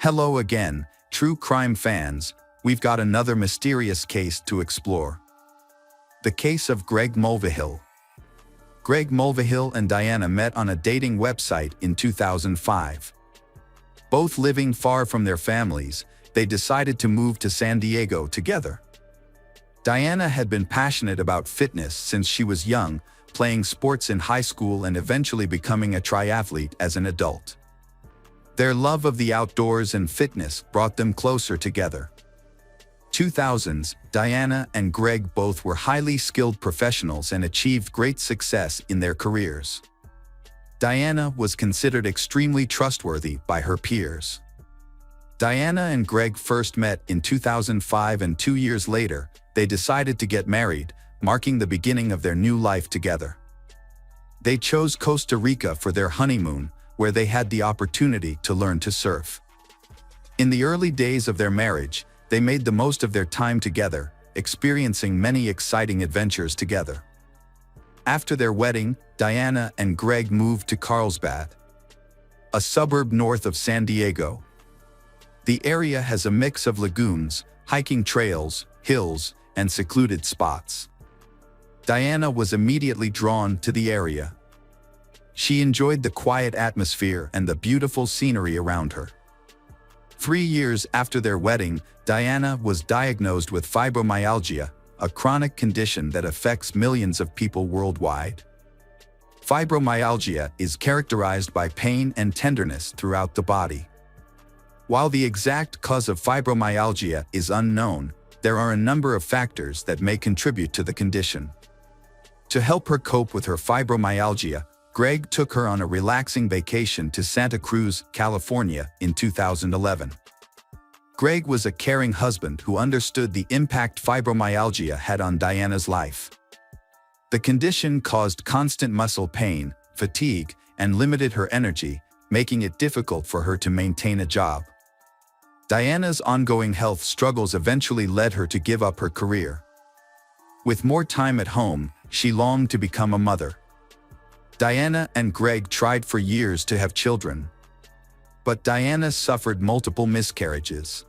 Hello again, true crime fans. We've got another mysterious case to explore. The case of Greg Mulvihill. Greg Mulvihill and Diana met on a dating website in 2005. Both living far from their families, they decided to move to San Diego together. Diana had been passionate about fitness since she was young, playing sports in high school and eventually becoming a triathlete as an adult. Their love of the outdoors and fitness brought them closer together. 2000s, Diana and Greg both were highly skilled professionals and achieved great success in their careers. Diana was considered extremely trustworthy by her peers. Diana and Greg first met in 2005, and 2 years later, they decided to get married, marking the beginning of their new life together. They chose Costa Rica for their honeymoon, where they had the opportunity to learn to surf. In the early days of their marriage, they made the most of their time together, experiencing many exciting adventures together. After their wedding, Diana and Greg moved to Carlsbad, a suburb north of San Diego. The area has a mix of lagoons, hiking trails, hills, and secluded spots. Diana was immediately drawn to the area. She enjoyed the quiet atmosphere and the beautiful scenery around her. 3 years after their wedding, Diana was diagnosed with fibromyalgia, a chronic condition that affects millions of people worldwide. Fibromyalgia is characterized by pain and tenderness throughout the body. While the exact cause of fibromyalgia is unknown, there are a number of factors that may contribute to the condition. To help her cope with her fibromyalgia, Greg took her on a relaxing vacation to Santa Cruz, California in 2011. Greg was a caring husband who understood the impact fibromyalgia had on Diana's life. The condition caused constant muscle pain, fatigue, and limited her energy, making it difficult for her to maintain a job. Diana's ongoing health struggles eventually led her to give up her career. With more time at home, she longed to become a mother. Diana and Greg tried for years to have children. But Diana suffered multiple miscarriages.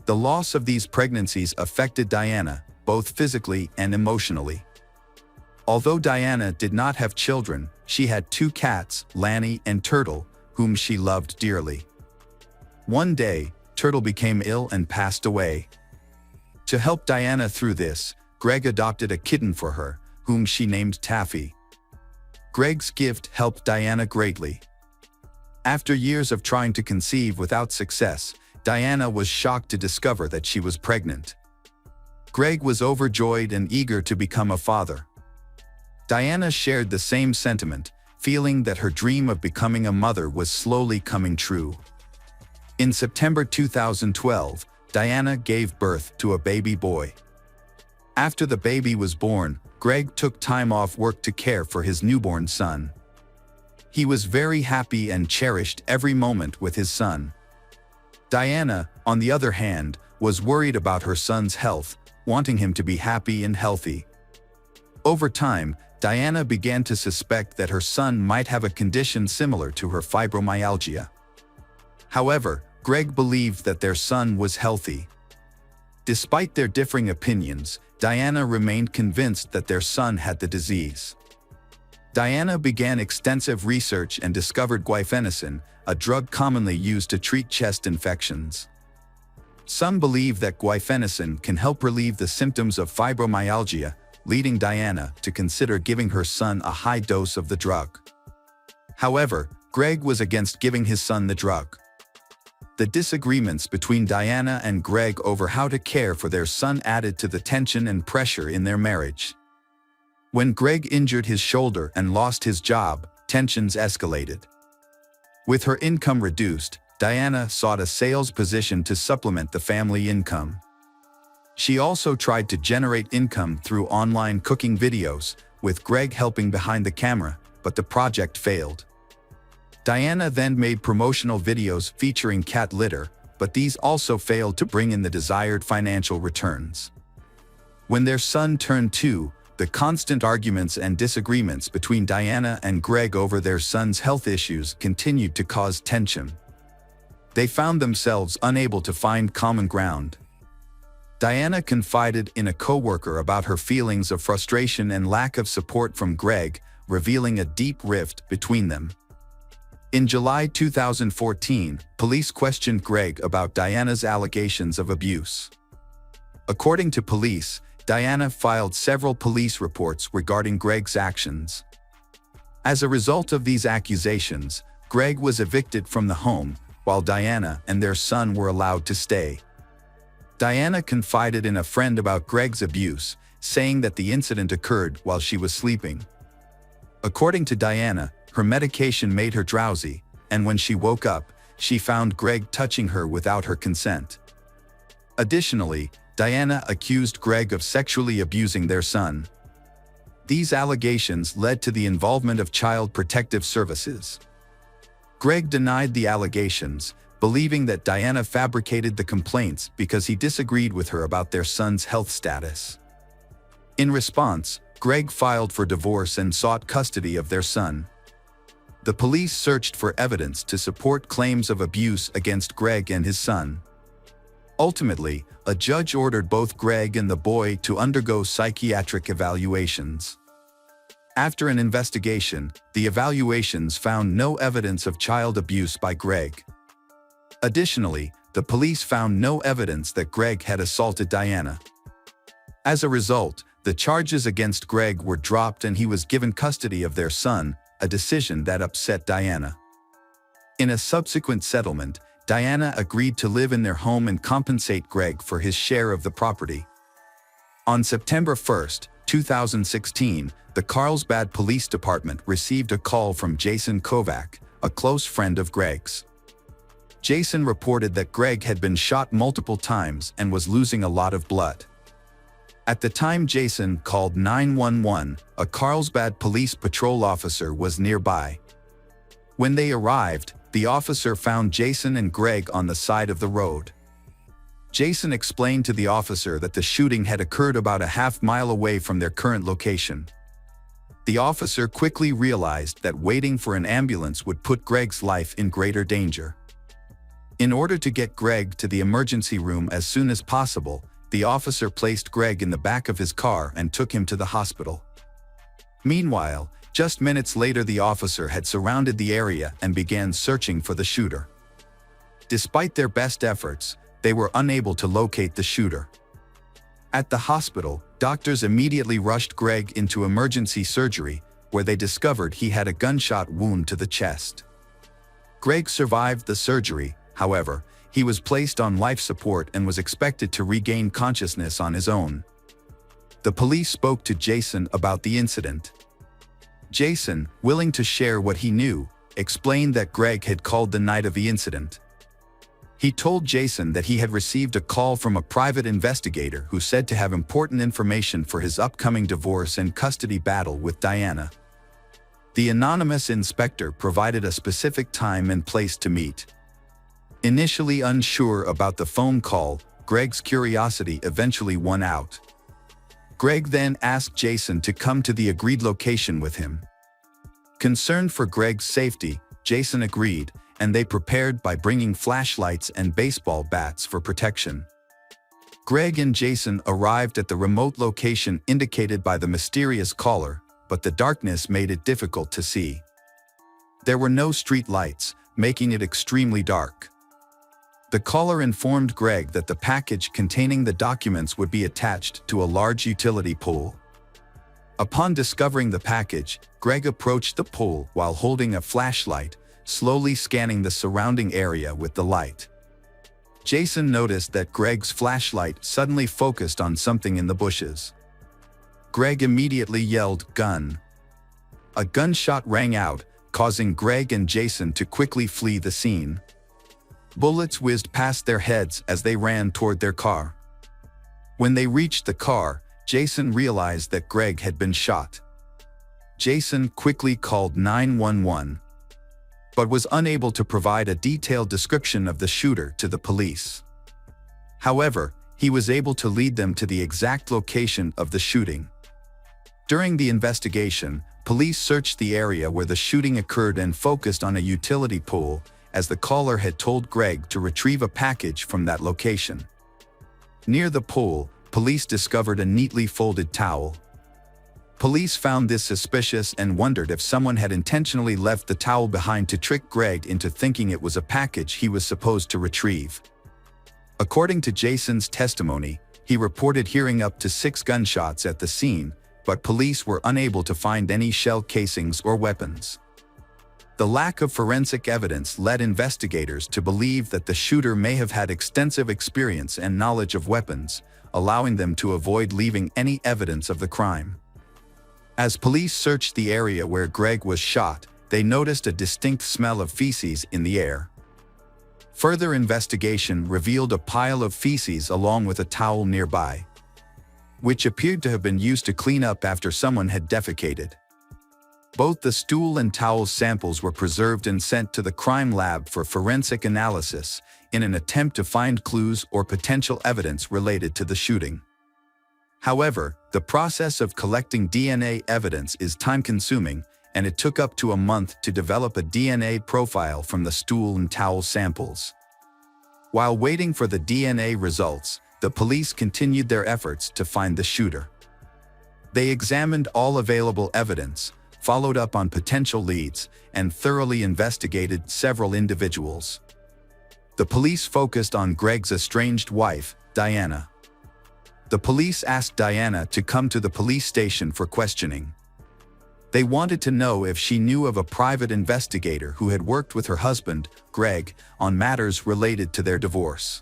The loss of these pregnancies affected Diana, both physically and emotionally. Although Diana did not have children, she had 2 cats, Lanny and Turtle, whom she loved dearly. One day, Turtle became ill and passed away. To help Diana through this, Greg adopted a kitten for her, whom she named Taffy. Greg's gift helped Diana greatly. After years of trying to conceive without success, Diana was shocked to discover that she was pregnant. Greg was overjoyed and eager to become a father. Diana shared the same sentiment, feeling that her dream of becoming a mother was slowly coming true. In September 2012, Diana gave birth to a baby boy. After the baby was born, Greg took time off work to care for his newborn son. He was very happy and cherished every moment with his son. Diana, on the other hand, was worried about her son's health, wanting him to be happy and healthy. Over time, Diana began to suspect that her son might have a condition similar to her fibromyalgia. However, Greg believed that their son was healthy. Despite their differing opinions, Diana remained convinced that their son had the disease. Diana began extensive research and discovered guaifenesin, a drug commonly used to treat chest infections. Some believe that guaifenesin can help relieve the symptoms of fibromyalgia, leading Diana to consider giving her son a high dose of the drug. However, Greg was against giving his son the drug. The disagreements between Diana and Greg over how to care for their son added to the tension and pressure in their marriage. When Greg injured his shoulder and lost his job, tensions escalated. With her income reduced, Diana sought a sales position to supplement the family income. She also tried to generate income through online cooking videos, with Greg helping behind the camera, but the project failed. Diana then made promotional videos featuring cat litter, but these also failed to bring in the desired financial returns. When their son turned 2, the constant arguments and disagreements between Diana and Greg over their son's health issues continued to cause tension. They found themselves unable to find common ground. Diana confided in a coworker about her feelings of frustration and lack of support from Greg, revealing a deep rift between them. In July 2014, police questioned Greg about Diana's allegations of abuse. According to police, Diana filed several police reports regarding Greg's actions. As a result of these accusations, Greg was evicted from the home, while Diana and their son were allowed to stay. Diana confided in a friend about Greg's abuse, saying that the incident occurred while she was sleeping. According to Diana, her medication made her drowsy, and when she woke up, she found Greg touching her without her consent. Additionally, Diana accused Greg of sexually abusing their son. These allegations led to the involvement of Child Protective Services. Greg denied the allegations, believing that Diana fabricated the complaints because he disagreed with her about their son's health status. In response, Greg filed for divorce and sought custody of their son. The police searched for evidence to support claims of abuse against Greg and his son. Ultimately, a judge ordered both Greg and the boy to undergo psychiatric evaluations. After an investigation, the evaluations found no evidence of child abuse by Greg. Additionally, the police found no evidence that Greg had assaulted Diana. As a result, the charges against Greg were dropped and he was given custody of their son, a decision that upset Diana. In a subsequent settlement, Diana agreed to live in their home and compensate Greg for his share of the property. On September 1, 2016, the Carlsbad Police Department received a call from Jason Kovac, a close friend of Greg's. Jason reported that Greg had been shot multiple times and was losing a lot of blood. At the time Jason called 911, a Carlsbad police patrol officer was nearby. When they arrived, the officer found Jason and Greg on the side of the road. Jason explained to the officer that the shooting had occurred about a half-mile away from their current location. The officer quickly realized that waiting for an ambulance would put Greg's life in greater danger. In order to get Greg to the emergency room as soon as possible, the officer placed Greg in the back of his car and took him to the hospital. Meanwhile, just minutes later the officer had surrounded the area and began searching for the shooter. Despite their best efforts, they were unable to locate the shooter. At the hospital, doctors immediately rushed Greg into emergency surgery, where they discovered he had a gunshot wound to the chest. Greg survived the surgery, however. He was placed on life support and was expected to regain consciousness on his own. The police spoke to Jason about the incident. Jason, willing to share what he knew, explained that Greg had called the night of the incident. He told Jason that he had received a call from a private investigator who said to have important information for his upcoming divorce and custody battle with Diana. The anonymous inspector provided a specific time and place to meet. Initially unsure about the phone call, Greg's curiosity eventually won out. Greg then asked Jason to come to the agreed location with him. Concerned for Greg's safety, Jason agreed, and they prepared by bringing flashlights and baseball bats for protection. Greg and Jason arrived at the remote location indicated by the mysterious caller, but the darkness made it difficult to see. There were no street lights, making it extremely dark. The caller informed Greg that the package containing the documents would be attached to a large utility pole. Upon discovering the package, Greg approached the pole while holding a flashlight, slowly scanning the surrounding area with the light. Jason noticed that Greg's flashlight suddenly focused on something in the bushes. Greg immediately yelled, "Gun!" A gunshot rang out, causing Greg and Jason to quickly flee the scene. Bullets whizzed past their heads as they ran toward their car. When they reached the car, Jason realized that Greg had been shot. Jason quickly called 911, but was unable to provide a detailed description of the shooter to the police. However, he was able to lead them to the exact location of the shooting. During the investigation, police searched the area where the shooting occurred and focused on a utility pole, as the caller had told Greg to retrieve a package from that location. Near the pool, police discovered a neatly folded towel. Police found this suspicious and wondered if someone had intentionally left the towel behind to trick Greg into thinking it was a package he was supposed to retrieve. According to Jason's testimony, he reported hearing up to 6 gunshots at the scene, but police were unable to find any shell casings or weapons. The lack of forensic evidence led investigators to believe that the shooter may have had extensive experience and knowledge of weapons, allowing them to avoid leaving any evidence of the crime. As police searched the area where Greg was shot, they noticed a distinct smell of feces in the air. Further investigation revealed a pile of feces along with a towel nearby, which appeared to have been used to clean up after someone had defecated. Both the stool and towel samples were preserved and sent to the crime lab for forensic analysis in an attempt to find clues or potential evidence related to the shooting. However, the process of collecting DNA evidence is time-consuming, and it took up to a month to develop a DNA profile from the stool and towel samples. While waiting for the DNA results, the police continued their efforts to find the shooter. They examined all available evidence, followed up on potential leads, and thoroughly investigated several individuals. The police focused on Greg's estranged wife, Diana. The police asked Diana to come to the police station for questioning. They wanted to know if she knew of a private investigator who had worked with her husband, Greg, on matters related to their divorce.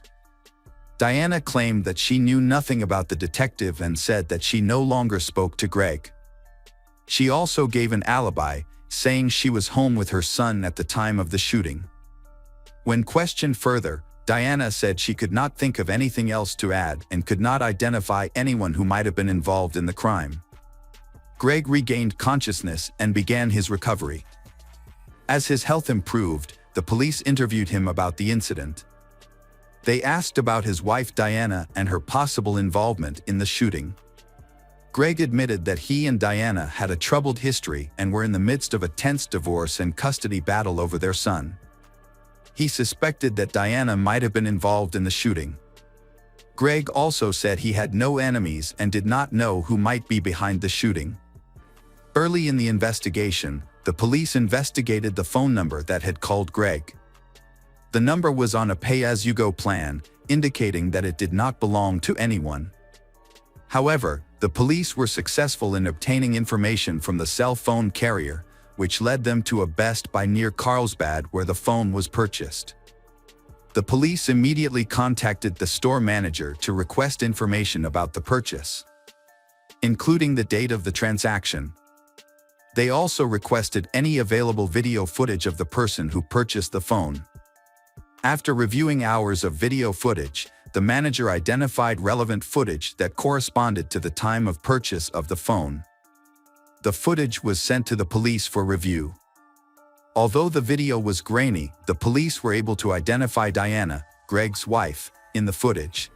Diana claimed that she knew nothing about the detective and said that she no longer spoke to Greg. She also gave an alibi, saying she was home with her son at the time of the shooting. When questioned further, Diana said she could not think of anything else to add and could not identify anyone who might have been involved in the crime. Greg regained consciousness and began his recovery. As his health improved, the police interviewed him about the incident. They asked about his wife Diana and her possible involvement in the shooting. Greg admitted that he and Diana had a troubled history and were in the midst of a tense divorce and custody battle over their son. He suspected that Diana might have been involved in the shooting. Greg also said he had no enemies and did not know who might be behind the shooting. Early in the investigation, the police investigated the phone number that had called Greg. The number was on a pay-as-you-go plan, indicating that it did not belong to anyone. However, the police were successful in obtaining information from the cell phone carrier, which led them to a Best Buy near Carlsbad where the phone was purchased. The police immediately contacted the store manager to request information about the purchase, including the date of the transaction. They also requested any available video footage of the person who purchased the phone. After reviewing hours of video footage, the manager identified relevant footage that corresponded to the time of purchase of the phone. The footage was sent to the police for review. Although the video was grainy, the police were able to identify Diana, Greg's wife, in the footage.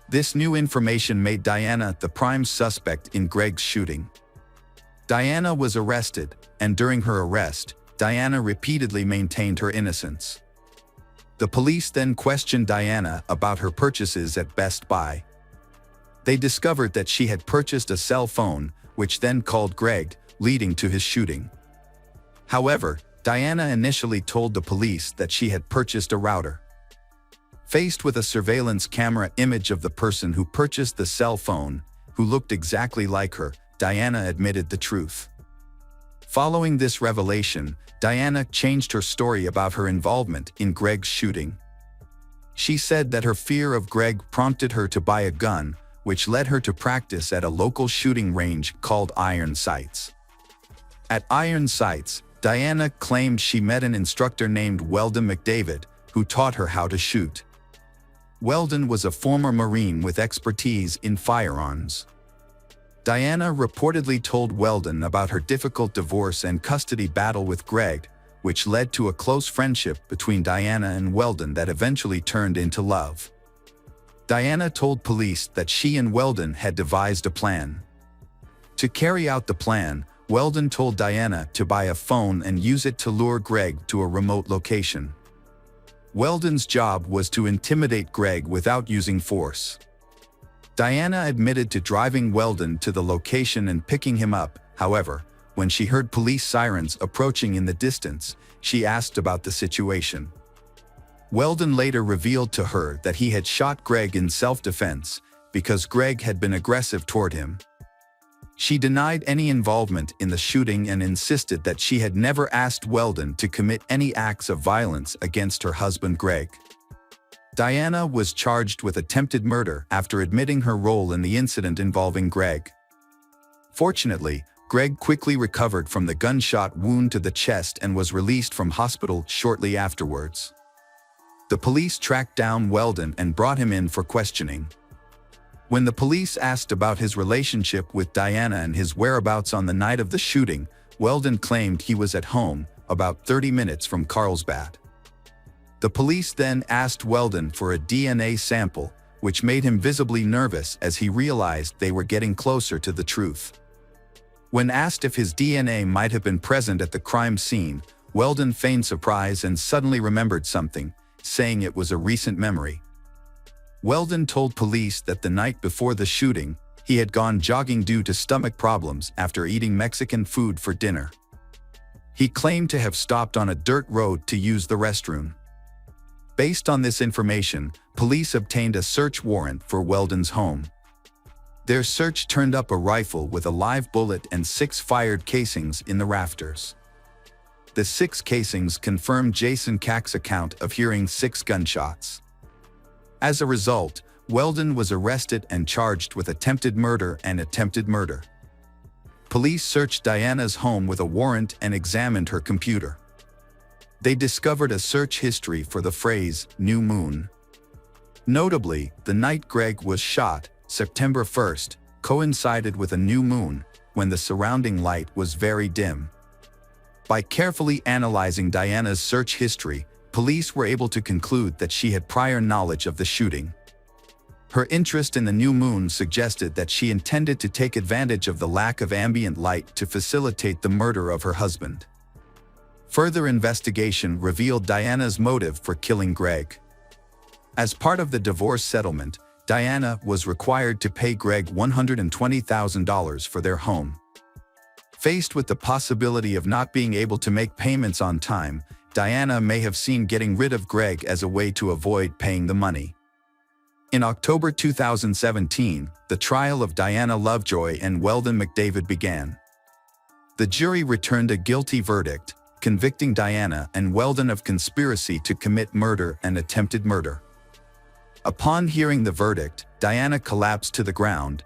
This new information made Diana the prime suspect in Greg's shooting. Diana was arrested, and during her arrest, Diana repeatedly maintained her innocence. The police then questioned Diana about her purchases at Best Buy. They discovered that she had purchased a cell phone, which then called Greg, leading to his shooting. However, Diana initially told the police that she had purchased a router. Faced with a surveillance camera image of the person who purchased the cell phone, who looked exactly like her, Diana admitted the truth. Following this revelation, Diana changed her story about her involvement in Greg's shooting. She said that her fear of Greg prompted her to buy a gun, which led her to practice at a local shooting range called Iron Sights. At Iron Sights, Diana claimed she met an instructor named Weldon McDavid, who taught her how to shoot. Weldon was a former Marine with expertise in firearms. Diana reportedly told Weldon about her difficult divorce and custody battle with Greg, which led to a close friendship between Diana and Weldon that eventually turned into love. Diana told police that she and Weldon had devised a plan. To carry out the plan, Weldon told Diana to buy a phone and use it to lure Greg to a remote location. Weldon's job was to intimidate Greg without using force. Diana admitted to driving Weldon to the location and picking him up. However, when she heard police sirens approaching in the distance, she asked about the situation. Weldon later revealed to her that he had shot Greg in self-defense because Greg had been aggressive toward him. She denied any involvement in the shooting and insisted that she had never asked Weldon to commit any acts of violence against her husband Greg. Diana was charged with attempted murder after admitting her role in the incident involving Greg. Fortunately, Greg quickly recovered from the gunshot wound to the chest and was released from hospital shortly afterwards. The police tracked down Weldon and brought him in for questioning. When the police asked about his relationship with Diana and his whereabouts on the night of the shooting, Weldon claimed he was at home, about 30 minutes from Carlsbad. The police then asked Weldon for a DNA sample, which made him visibly nervous as he realized they were getting closer to the truth. When asked if his DNA might have been present at the crime scene, Weldon feigned surprise and suddenly remembered something, saying it was a recent memory. Weldon told police that the night before the shooting, he had gone jogging due to stomach problems after eating Mexican food for dinner. He claimed to have stopped on a dirt road to use the restroom. Based on this information, police obtained a search warrant for Weldon's home. Their search turned up a rifle with a live bullet and 6 fired casings in the rafters. The 6 casings confirmed Jason Cack's account of hearing 6 gunshots. As a result, Weldon was arrested and charged with attempted murder and attempted murder. Police searched Diana's home with a warrant and examined her computer. They discovered a search history for the phrase "new moon." Notably, the night Greg was shot, September 1st, coincided with a new moon, when the surrounding light was very dim. By carefully analyzing Diana's search history, police were able to conclude that she had prior knowledge of the shooting. Her interest in the new moon suggested that she intended to take advantage of the lack of ambient light to facilitate the murder of her husband. Further investigation revealed Diana's motive for killing Greg. As part of the divorce settlement, Diana was required to pay Greg $120,000 for their home. Faced with the possibility of not being able to make payments on time, Diana may have seen getting rid of Greg as a way to avoid paying the money. In October 2017, the trial of Diana Lovejoy and Weldon McDavid began. The jury returned a guilty verdict, convicting Diana and Weldon of conspiracy to commit murder and attempted murder. Upon hearing the verdict, Diana collapsed to the ground,